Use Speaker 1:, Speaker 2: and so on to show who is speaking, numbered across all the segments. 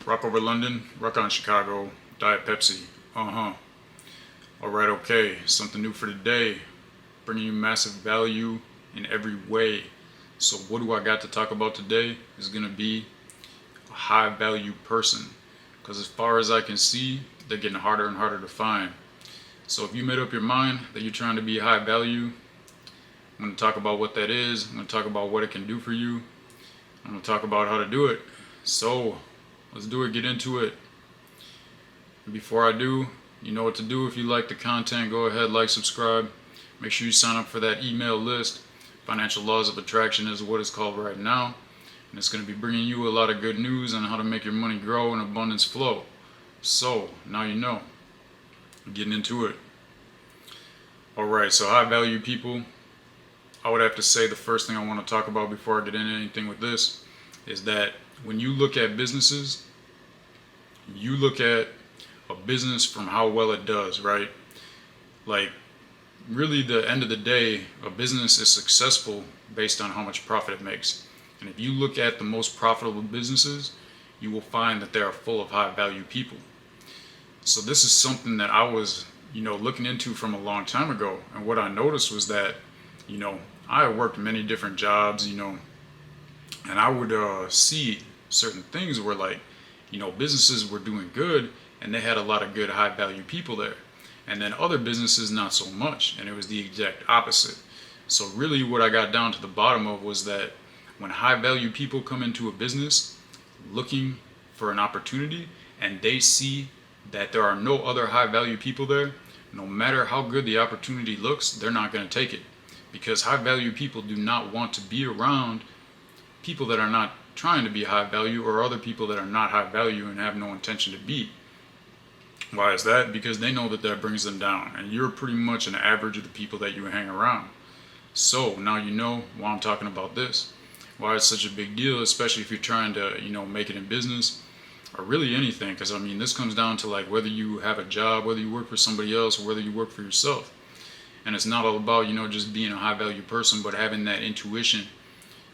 Speaker 1: Rock over London, rock on Chicago, Diet Pepsi. Alright, okay, something new for today. Bringing you massive value in every way. So what do I got to talk about today is going to be a high value person. Because as far as I can see, they're getting harder and harder to find. So if you made up your mind that you're trying to be high value, I'm going to talk about what that is. I'm going to talk about what it can do for you. I'm going to talk about how to do it. So let's do it, get into it. And before I do, you know what to do. If you like the content, go ahead, like, subscribe. Make sure you sign up for that email list. Financial Laws of Attraction is what it's called right now. And it's going to be bringing you a lot of good news on how to make your money grow and abundance flow. So now you know. Getting into it. Alright, so high value people. I would have to say the first thing I want to talk about before I get into anything with this is that when you look at businesses, you look at a business from how well it does, right? Like, really, the end of the day, a business is successful based on how much profit it makes. And if you look at the most profitable businesses, you will find that they are full of high value people. So this is something that I was, looking into from a long time ago. And what I noticed was that, I worked many different jobs, and I would see certain things where, like, businesses were doing good and they had a lot of good high value people there. And then other businesses, not so much. And it was the exact opposite. So really what I got down to the bottom of was that when high value people come into a business looking for an opportunity and they see that there are no other high value people there, no matter how good the opportunity looks, they're not going to take it. Because high value people do not want to be around people that are not trying to be high value or other people that are not high value and have no intention to be. Why is that? Because they know that that brings them down, and you're pretty much an average of the people that you hang around. So now you know why I'm talking about this, why it's such a big deal, especially if you're trying to make it in business or really anything. Because I mean, this comes down to like whether you have a job, whether you work for somebody else, or whether you work for yourself. And it's not all about just being a high value person, but having that intuition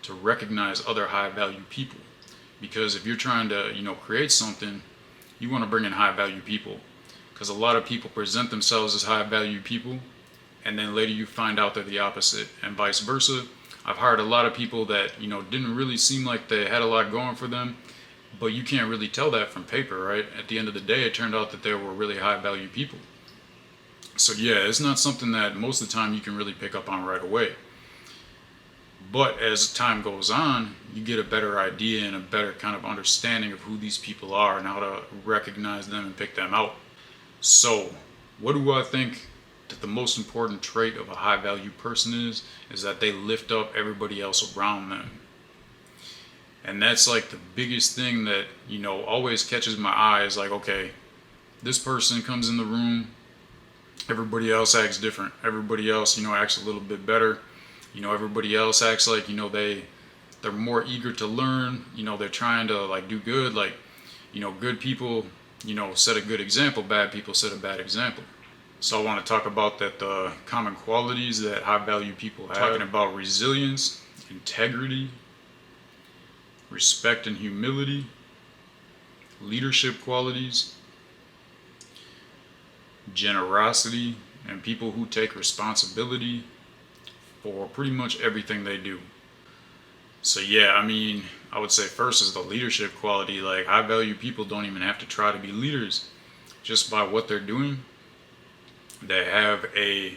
Speaker 1: to recognize other high value people. Because if you're trying to create something, you want to bring in high value people. Because a lot of people present themselves as high value people, and then later you find out they're the opposite, and vice versa. I've hired a lot of people that didn't really seem like they had a lot going for them, but you can't really tell that from paper, right? At the end of the day, it turned out that they were really high value people. So yeah, it's not something that most of the time you can really pick up on right away. But as time goes on, you get a better idea and a better kind of understanding of who these people are and how to recognize them and pick them out. So, what do I think that the most important trait of a high value person is that they lift up everybody else around them. And that's like the biggest thing that, always catches my eye is like, okay, this person comes in the room, everybody else acts different. Everybody else, acts a little bit better. Everybody else acts like, they're more eager to learn. They're trying to like do good. Like, good people, set a good example. Bad people set a bad example. So I want to talk about that the common qualities that high value people have. Talking about resilience, integrity, respect and humility, leadership qualities, generosity, and people who take responsibility for pretty much everything they do. So yeah, I would say first is the leadership quality. Like, high value people don't even have to try to be leaders. Just by what they're doing, they have a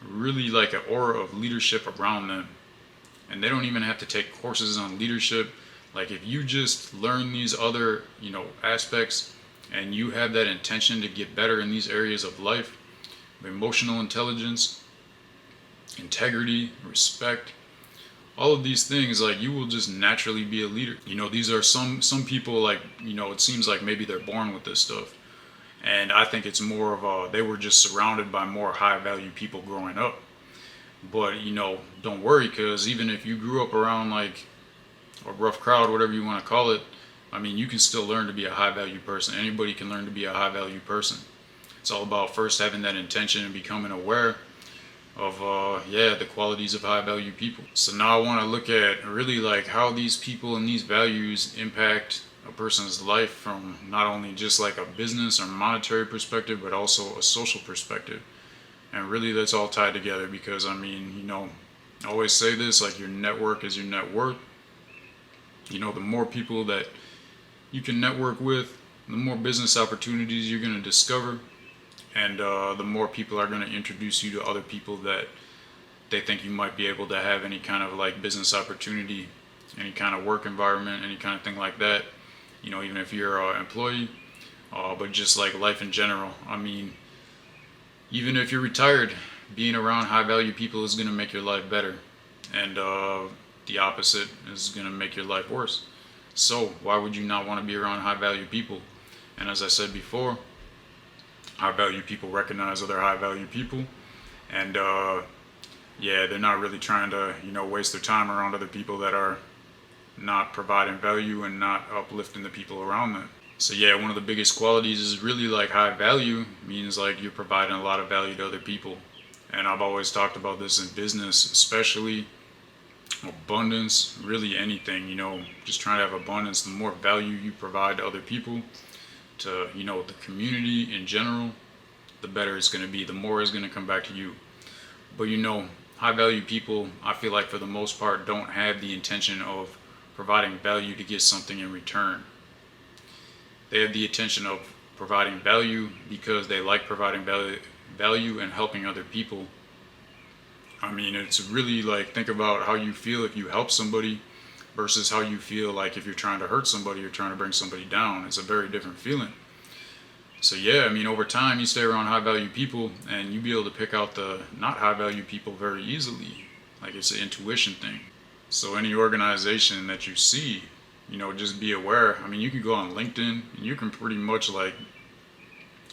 Speaker 1: really like an aura of leadership around them. And they don't even have to take courses on leadership. Like, if you just learn these other, aspects, and you have that intention to get better in these areas of life, emotional intelligence, integrity, respect, all of these things, like, you will just naturally be a leader. These are some people, like, it seems like maybe they're born with this stuff. And I think it's more of they were just surrounded by more high value people growing up. But, don't worry, because even if you grew up around like a rough crowd, whatever you want to call it, you can still learn to be a high value person. Anybody can learn to be a high value person. It's all about first having that intention and becoming aware of the qualities of high value people. So now I want to look at really like how these people and these values impact a person's life from not only just like a business or monetary perspective, but also a social perspective. And really that's all tied together because I mean, I always say this, like your network is your net worth. The more people that you can network with, the more business opportunities you're going to discover, and the more people are going to introduce you to other people that they think you might be able to have any kind of like business opportunity, any kind of work environment, any kind of thing like that. Even if you're an employee, but just like life in general. I mean, even if you're retired, being around high value people is going to make your life better, and the opposite is going to make your life worse. So why would you not want to be around high value people? And as I said before, high value people recognize other high value people, and they're not really trying to waste their time around other people that are not providing value and not uplifting the people around them. So one of the biggest qualities is really like high value means like you're providing a lot of value to other people. And I've always talked about this in business, especially abundance, really anything, just trying to have abundance. The more value you provide to other people, to the community in general, the better it's going to be, the more is going to come back to you. But high value people, I feel like for the most part don't have the intention of providing value to get something in return. They have the intention of providing value because they like providing value and helping other people. I mean, it's really like, think about how you feel if you help somebody versus how you feel like if you're trying to hurt somebody or trying to bring somebody down. It's a very different feeling. So over time you stay around high value people and you be able to pick out the not high value people very easily. Like it's an intuition thing. So any organization that you see, just be aware. I mean, you can go on LinkedIn and you can pretty much like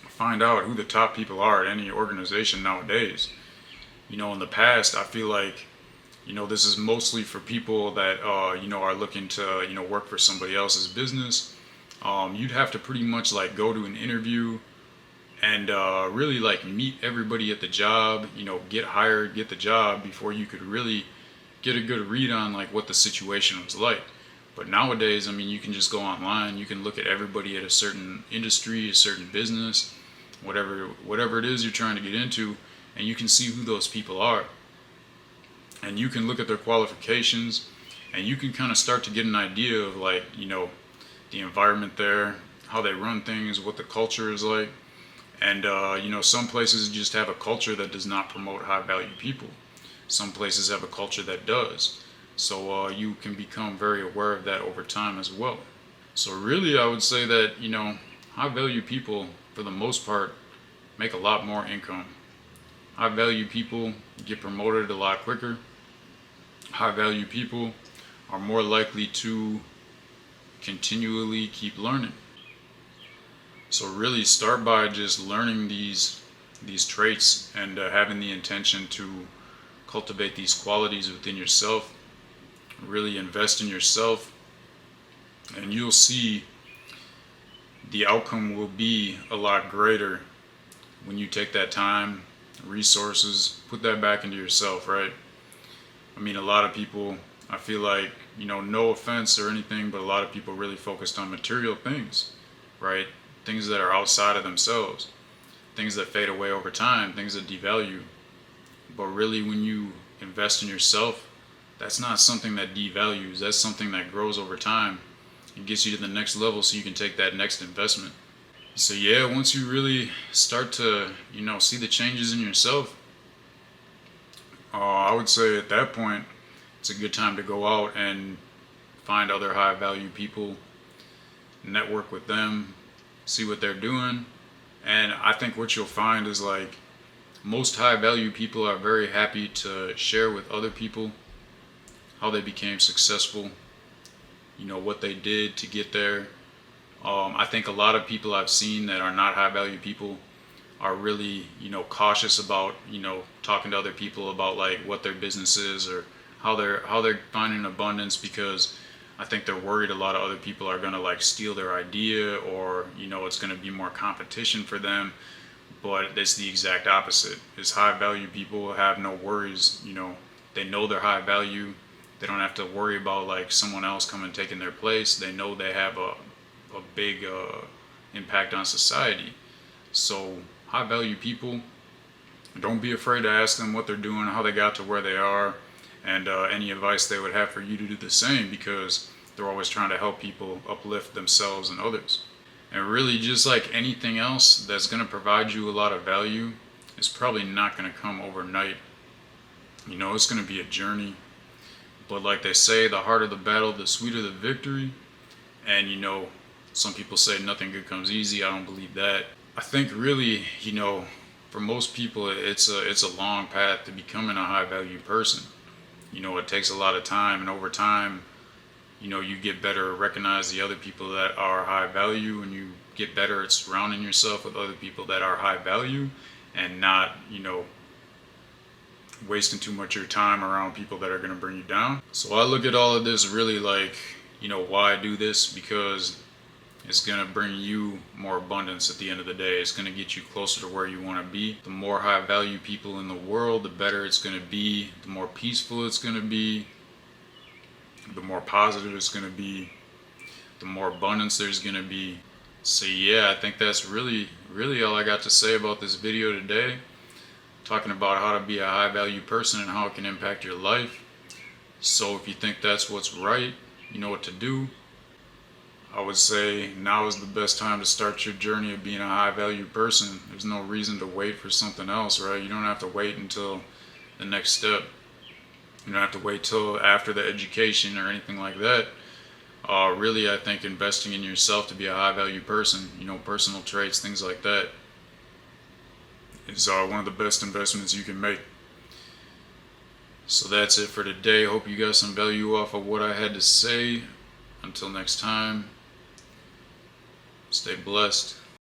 Speaker 1: find out who the top people are at any organization nowadays. In the past, I feel like, this is mostly for people that, are looking to, work for somebody else's business. You'd have to pretty much like go to an interview and really like meet everybody at the job, get hired, get the job before you could really get a good read on like what the situation was like. But nowadays, I mean, you can just go online, you can look at everybody at a certain industry, a certain business, whatever it is you're trying to get into, and you can see who those people are. And you can look at their qualifications, and you can kind of start to get an idea of like, the environment there, how they run things, what the culture is like. And, some places just have a culture that does not promote high value people. Some places have a culture that does. So you can become very aware of that over time as well. So really, I would say that, high value people, for the most part, make a lot more income. High value people get promoted a lot quicker. High value people are more likely to continually keep learning. So really start by just learning these traits and having the intention to cultivate these qualities within yourself. Really invest in yourself, and you'll see the outcome will be a lot greater when you take that time, resources, put that back into yourself, right? I mean, a lot of people, I feel like, no offense or anything, but a lot of people really focused on material things, right? Things that are outside of themselves, things that fade away over time, things that devalue. But really, when you invest in yourself, that's not something that devalues. That's something that grows over time. It gets you to the next level so you can take that next investment. So once you really start to, see the changes in yourself, I would say at that point, it's a good time to go out and find other high value people, network with them, see what they're doing. And I think what you'll find is like most high value people are very happy to share with other people how they became successful, what they did to get there. I think a lot of people I've seen that are not high value people are really, cautious about, talking to other people about like what their business is or how they're finding abundance, because I think they're worried a lot of other people are gonna like steal their idea, or it's gonna be more competition for them. But it's the exact opposite. Is high value people have no worries. They know they're high value. They don't have to worry about like someone else coming and taking their place. They know they have a big impact on society. So high value people, don't be afraid to ask them what they're doing, how they got to where they are, and any advice they would have for you to do the same, because they're always trying to help people uplift themselves and others. And really, just like anything else that's going to provide you a lot of value, it's probably not going to come overnight. You know, it's going to be a journey. But like they say, the harder the battle, the sweeter the victory. And you know, some people say nothing good comes easy. I don't believe that. I think really, you know, for most people, it's a long path to becoming a high value person. You know, it takes a lot of time, and over time, you know, you get better at recognize the other people that are high value, and you get better at surrounding yourself with other people that are high value, and not, you know, wasting too much of your time around people that are going to bring you down. So I look at all of this really like, you know, why I do this, because it's going to bring you more abundance at the end of the day. It's going to get you closer to where you want to be. The more high value people in the world, the better it's going to be, the more peaceful it's going to be, the more positive it's going to be, the more abundance there's going to be. So yeah, I think that's really all I got to say about this video today. Talking about how to be a high value person and how it can impact your life. So if you think that's what's right, you know what to do. I would say now is the best time to start your journey of being a high value person. There's no reason to wait for something else, right? You don't have to wait until the next step. You don't have to wait till after the education or anything like that. Really, I think investing in yourself to be a high value person, you know, personal traits, things like that, is one of the best investments you can make. So that's it for today. Hope you got some value off of what I had to say. Until next time, stay blessed.